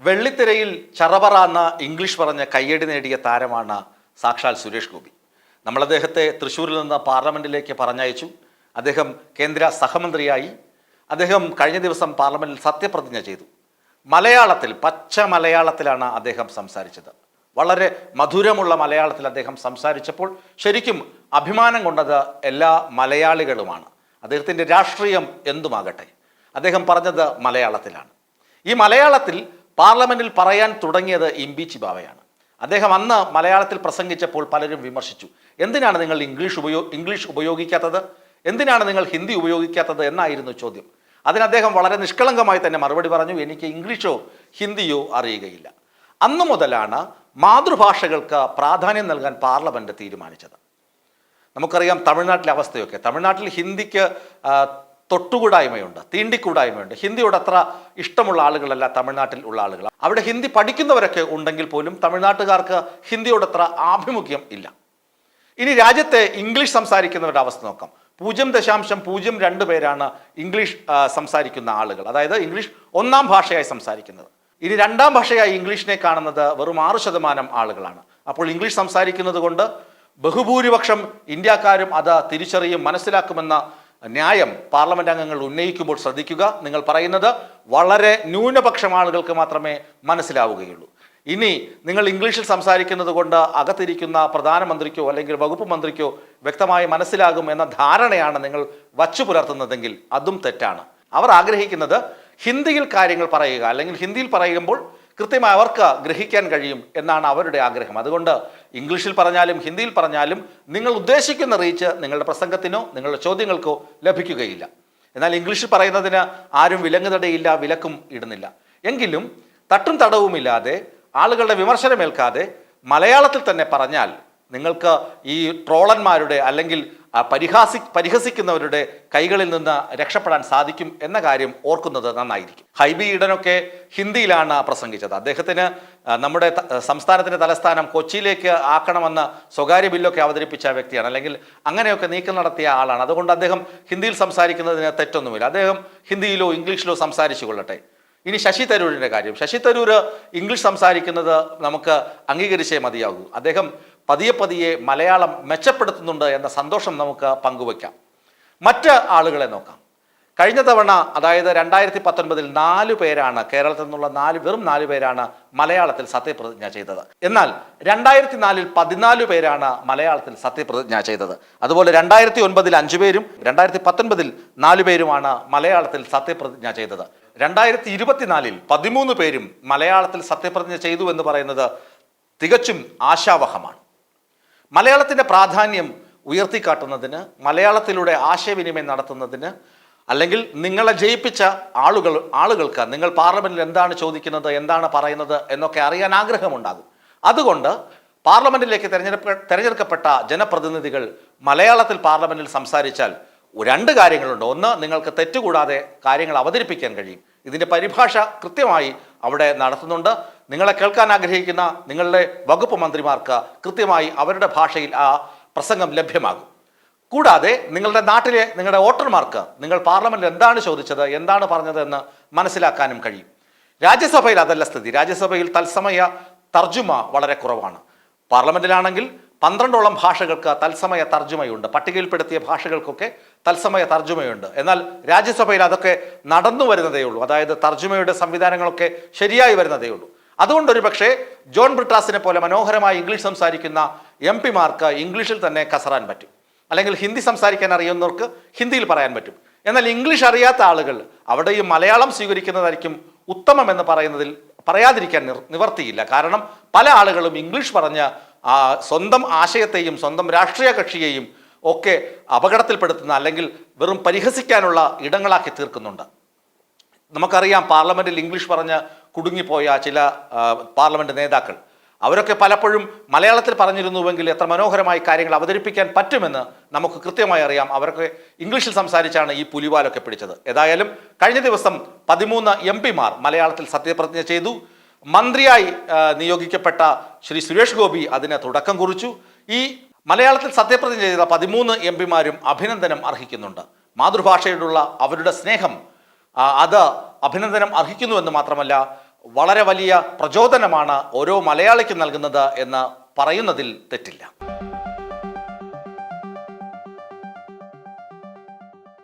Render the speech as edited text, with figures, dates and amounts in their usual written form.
വെള്ളിത്തിരയിൽ ചറപറാന്ന English പറഞ്ഞ് കയ്യടി നേടിയ താരമാണ് സാക്ഷാൽ സുരേഷ് ഗോപി. നമ്മൾ അദ്ദേഹത്തെ തൃശ്ശൂരിൽ നിന്ന് പാർലമെൻറ്റിലേക്ക് പറഞ്ഞയച്ചു. അദ്ദേഹം കേന്ദ്ര സഹമന്ത്രിയായി. അദ്ദേഹം കഴിഞ്ഞ ദിവസം പാർലമെൻറ്റിൽ സത്യപ്രതിജ്ഞ ചെയ്തു. മലയാളത്തിൽ, പച്ച മലയാളത്തിലാണ് അദ്ദേഹം സംസാരിച്ചത്. വളരെ മധുരമുള്ള മലയാളത്തിൽ അദ്ദേഹം സംസാരിച്ചപ്പോൾ ശരിക്കും അഭിമാനം കൊണ്ടത് എല്ലാ മലയാളികളുമാണ്. അദ്ദേഹത്തിൻ്റെ രാഷ്ട്രീയം എന്തുമാകട്ടെ, അദ്ദേഹം പറഞ്ഞത് മലയാളത്തിലാണ്. ഈ മലയാളത്തിൽ പാർലമെൻറ്റിൽ പറയാൻ തുടങ്ങിയത് ഇംപീച്ചി ബാവയാണ്. അദ്ദേഹം അന്ന് മലയാളത്തിൽ പ്രസംഗിച്ചപ്പോൾ പലരും വിമർശിച്ചു. എന്തിനാണ് നിങ്ങൾ ഇംഗ്ലീഷ് ഉപയോഗിക്കാത്തത്, എന്തിനാണ് നിങ്ങൾ ഹിന്ദി ഉപയോഗിക്കാത്തത് എന്നായിരുന്നു ചോദ്യം. അതിന് അദ്ദേഹം വളരെ നിഷ്കളങ്കമായി തന്നെ മറുപടി പറഞ്ഞു, എനിക്ക് ഇംഗ്ലീഷോ ഹിന്ദിയോ അറിയുകയില്ല. അന്നു മുതലാണ് മാതൃഭാഷകൾക്ക് പ്രാധാന്യം നൽകാൻ പാർലമെൻറ്റ് തീരുമാനിച്ചത്. നമുക്കറിയാം തമിഴ്നാട്ടിലെ അവസ്ഥയൊക്കെ. തമിഴ്നാട്ടിൽ ഹിന്ദിക്ക് തൊട്ടുകൂടായ്മയുണ്ട്, തീണ്ടിക്കൂടായ്മയുണ്ട്. ഹിന്ദിയോട് അത്ര ഇഷ്ടമുള്ള ആളുകളല്ല തമിഴ്നാട്ടിൽ ഉള്ള ആളുകൾ. അവിടെ ഹിന്ദി പഠിക്കുന്നവരൊക്കെ ഉണ്ടെങ്കിൽ പോലും തമിഴ്നാട്ടുകാർക്ക് ഹിന്ദിയോടത്ര ആഭിമുഖ്യം ഇല്ല. ഇനി രാജ്യത്തെ ഇംഗ്ലീഷ് സംസാരിക്കുന്നവരുടെ അവസ്ഥ നോക്കാം. 0.02 പേരാണ് ഇംഗ്ലീഷ് സംസാരിക്കുന്ന ആളുകൾ, അതായത് ഇംഗ്ലീഷ് ഒന്നാം ഭാഷയായി സംസാരിക്കുന്നത്. ഇനി രണ്ടാം ഭാഷയായി ഇംഗ്ലീഷിനെ കാണുന്നത് വെറും 6% ആളുകളാണ്. അപ്പോൾ ഇംഗ്ലീഷ് സംസാരിക്കുന്നത് കൊണ്ട് ബഹുഭൂരിപക്ഷം ഇന്ത്യക്കാരും അത് തിരിച്ചറിയും, മനസ്സിലാക്കുമെന്ന ന്യായം പാർലമെന്റ് അംഗങ്ങൾ ഉന്നയിക്കുമ്പോൾ ശ്രദ്ധിക്കുക. നിങ്ങൾ പറയുന്നത് വളരെ ന്യൂനപക്ഷം ആളുകൾക്ക് മാത്രമേ മനസ്സിലാവുകയുള്ളൂ. ഇനി നിങ്ങൾ ഇംഗ്ലീഷിൽ സംസാരിക്കുന്നത് കൊണ്ട് അകത്തിരിക്കുന്ന പ്രധാനമന്ത്രിക്കോ അല്ലെങ്കിൽ വകുപ്പ് മന്ത്രിക്കോ വ്യക്തമായി മനസ്സിലാകും എന്ന ധാരണയാണ് നിങ്ങൾ വച്ചു പുലർത്തുന്നതെങ്കിൽ അതും തെറ്റാണ്. അവർ ആഗ്രഹിക്കുന്നത് ഹിന്ദിയിൽ കാര്യങ്ങൾ പറയുക, അല്ലെങ്കിൽ ഹിന്ദിയിൽ പറയുമ്പോൾ കൃത്യമായി അവർക്ക് ഗ്രഹിക്കാൻ കഴിയും എന്നാണ് അവരുടെ ആഗ്രഹം. അതുകൊണ്ട് ഇംഗ്ലീഷിൽ പറഞ്ഞാലും ഹിന്ദിയിൽ പറഞ്ഞാലും നിങ്ങൾ ഉദ്ദേശിക്കുന്ന റീച്ച് നിങ്ങളുടെ പ്രസംഗത്തിനോ നിങ്ങളുടെ ചോദ്യങ്ങൾക്കോ ലഭിക്കുകയില്ല. എന്നാൽ ഇംഗ്ലീഷിൽ പറയുന്നതിന് ആരും വിലങ്ങുതടയില്ല, വിലക്കും ഇടുന്നില്ല. എങ്കിലും തട്ടും തടവുമില്ലാതെ ആളുകളുടെ വിമർശനമേൽക്കാതെ മലയാളത്തിൽ തന്നെ പറഞ്ഞാൽ നിങ്ങൾക്ക് ഈ ട്രോളന്മാരുടെ അല്ലെങ്കിൽ പരിഹസിക്കുന്നവരുടെ കൈകളിൽ നിന്ന് രക്ഷപ്പെടാൻ സാധിക്കും എന്ന കാര്യം ഓർക്കുന്നത് നന്നായിരിക്കും. ഹൈബി ഈഡനൊക്കെ ഹിന്ദിയിലാണ് പ്രസംഗിച്ചത്. അദ്ദേഹത്തിന് നമ്മുടെ സംസ്ഥാനത്തിൻ്റെ തലസ്ഥാനം കൊച്ചിയിലേക്ക് ആക്കണമെന്ന് സ്വകാര്യ ബില്ലൊക്കെ അവതരിപ്പിച്ച വ്യക്തിയാണ്, അല്ലെങ്കിൽ അങ്ങനെയൊക്കെ നീക്കം നടത്തിയ ആളാണ്. അതുകൊണ്ട് അദ്ദേഹം ഹിന്ദിയിൽ സംസാരിക്കുന്നതിന് തെറ്റൊന്നുമില്ല. അദ്ദേഹം ഹിന്ദിയിലോ ഇംഗ്ലീഷിലോ സംസാരിച്ചു കൊള്ളട്ടെ. ഇനി ശശി തരൂരിൻ്റെ കാര്യം. ശശി തരൂർ ഇംഗ്ലീഷ് സംസാരിക്കുന്നത് നമുക്ക് അംഗീകരിച്ചേ മതിയാകൂ. അദ്ദേഹം പതിയെ മലയാളം മെച്ചപ്പെടുത്തുന്നുണ്ട് എന്ന സന്തോഷം നമുക്ക് പങ്കുവയ്ക്കാം. മറ്റ് ആളുകളെ നോക്കാം. കഴിഞ്ഞ തവണ, അതായത് 2019 4 പേരാണ്, കേരളത്തിൽ നിന്നുള്ള വെറും 4 പേരാണ് മലയാളത്തിൽ സത്യപ്രതിജ്ഞ ചെയ്തത്. എന്നാൽ 2004 14 പേരാണ് മലയാളത്തിൽ സത്യപ്രതിജ്ഞ ചെയ്തത്. അതുപോലെ 2009 5 പേരും 2019 4 പേരുമാണ് മലയാളത്തിൽ സത്യപ്രതിജ്ഞ ചെയ്തത്. 2024 13 പേരും മലയാളത്തിൽ സത്യപ്രതിജ്ഞ ചെയ്തു എന്ന് പറയുന്നത് തികച്ചും ആശാവഹമാണ്. മലയാളത്തിൻ്റെ പ്രാധാന്യം ഉയർത്തിക്കാട്ടുന്നതിന്, മലയാളത്തിലൂടെ ആശയവിനിമയം നടത്തുന്നതിന്, അല്ലെങ്കിൽ നിങ്ങളെ ജയിപ്പിച്ച ആളുകൾക്ക് നിങ്ങൾ പാർലമെൻറ്റിൽ എന്താണ് ചോദിക്കുന്നത്, എന്താണ് പറയുന്നത് എന്നൊക്കെ അറിയാൻ ആഗ്രഹമുണ്ടാകും. അതുകൊണ്ട് പാർലമെൻറ്റിലേക്ക് തിരഞ്ഞെടുക്കപ്പെട്ട ജനപ്രതിനിധികൾ മലയാളത്തിൽ പാർലമെൻറ്റിൽ സംസാരിച്ചാൽ 2 കാര്യങ്ങളുണ്ട്. ഒന്ന്, നിങ്ങൾക്ക് തെറ്റുകൂടാതെ കാര്യങ്ങൾ അവതരിപ്പിക്കാൻ കഴിയും. ഇതിൻ്റെ പരിഭാഷ കൃത്യമായി അവിടെ നടത്തുന്നുണ്ട്. നിങ്ങളെ കേൾക്കാൻ ആഗ്രഹിക്കുന്ന നിങ്ങളുടെ വകുപ്പ് മന്ത്രിമാർക്ക് കൃത്യമായി അവരുടെ ഭാഷയിൽ ആ പ്രസംഗം ലഭ്യമാകും. കൂടാതെ നിങ്ങളുടെ നാട്ടിലെ നിങ്ങളുടെ വോട്ടർമാർക്ക് നിങ്ങൾ പാർലമെൻറ്റിൽ എന്താണ് ചോദിച്ചത്, എന്താണ് പറഞ്ഞത് എന്ന് മനസ്സിലാക്കാനും കഴിയും. രാജ്യസഭയിൽ അതല്ല സ്ഥിതി. രാജ്യസഭയിൽ തത്സമയ തർജുമ വളരെ കുറവാണ്. പാർലമെൻറ്റിലാണെങ്കിൽ 12ഓളം ഭാഷകൾക്ക് തത്സമയ തർജുമയുണ്ട്. പട്ടികയിൽപ്പെടുത്തിയ ഭാഷകൾക്കൊക്കെ തത്സമയ തർജുമയുണ്ട്. എന്നാൽ രാജ്യസഭയിൽ അതൊക്കെ നടന്നു വരുന്നതേ ഉള്ളൂ. അതായത് തർജുമയുടെ സംവിധാനങ്ങളൊക്കെ ശരിയായി വരുന്നതേ ഉള്ളൂ. അതുകൊണ്ടൊരു പക്ഷേ ജോൺ ബ്രിട്ടാസിനെ പോലെ മനോഹരമായി ഇംഗ്ലീഷ് സംസാരിക്കുന്ന MP-മാർക്ക് ഇംഗ്ലീഷിൽ തന്നെ കസറാൻ പറ്റും, അല്ലെങ്കിൽ ഹിന്ദി സംസാരിക്കാൻ അറിയുന്നവർക്ക് ഹിന്ദിയിൽ പറയാൻ പറ്റും. എന്നാൽ ഇംഗ്ലീഷ് അറിയാത്ത ആളുകൾ അവിടെയും മലയാളം സ്വീകരിക്കുന്നതായിരിക്കും ഉത്തമം എന്ന് പറയാതിരിക്കാൻ നിവർത്തിയില്ല. കാരണം പല ആളുകളും ഇംഗ്ലീഷ് പറഞ്ഞ് സ്വന്തം ആശയത്തെയും സ്വന്തം രാഷ്ട്രീയ കക്ഷിയെയും ഒക്കെ അപകടത്തിൽപ്പെടുത്തുന്ന, അല്ലെങ്കിൽ വെറും പരിഹസിക്കാനുള്ള ഇടങ്ങളാക്കി തീർക്കുന്നുണ്ട്. നമുക്കറിയാം പാർലമെൻറ്റിൽ ഇംഗ്ലീഷ് പറഞ്ഞ് കുടുങ്ങിപ്പോയ ചില പാർലമെൻറ്റ് നേതാക്കൾ, അവരൊക്കെ പലപ്പോഴും മലയാളത്തിൽ പറഞ്ഞിരുന്നുവെങ്കിൽ എത്ര മനോഹരമായി കാര്യങ്ങൾ അവതരിപ്പിക്കാൻ പറ്റുമെന്ന് നമുക്ക് കൃത്യമായി അറിയാം. അവരൊക്കെ ഇംഗ്ലീഷിൽ സംസാരിച്ചാണ് ഈ പുലിവാലൊക്കെ പിടിച്ചത്. ഏതായാലും കഴിഞ്ഞ ദിവസം 13 MP-മാർ മലയാളത്തിൽ സത്യപ്രതിജ്ഞ ചെയ്തു. മന്ത്രിയായി നിയോഗിക്കപ്പെട്ട ശ്രീ സുരേഷ് ഗോപി അതിന് തുടക്കം കുറിച്ചു. ഈ മലയാളത്തിൽ സത്യപ്രതിജ്ഞ ചെയ്ത 13 MP-മാരും അഭിനന്ദനം അർഹിക്കുന്നുണ്ട്. മാതൃഭാഷയോടുള്ള അവരുടെ സ്നേഹം അത് അഭിനന്ദനം അർഹിക്കുന്നുവെന്ന് മാത്രമല്ല, വളരെ വലിയ പ്രചോദനമാണ് ഓരോ മലയാളിക്കും നൽകുന്നത് എന്ന് പറയുന്നതിൽ തെറ്റില്ല.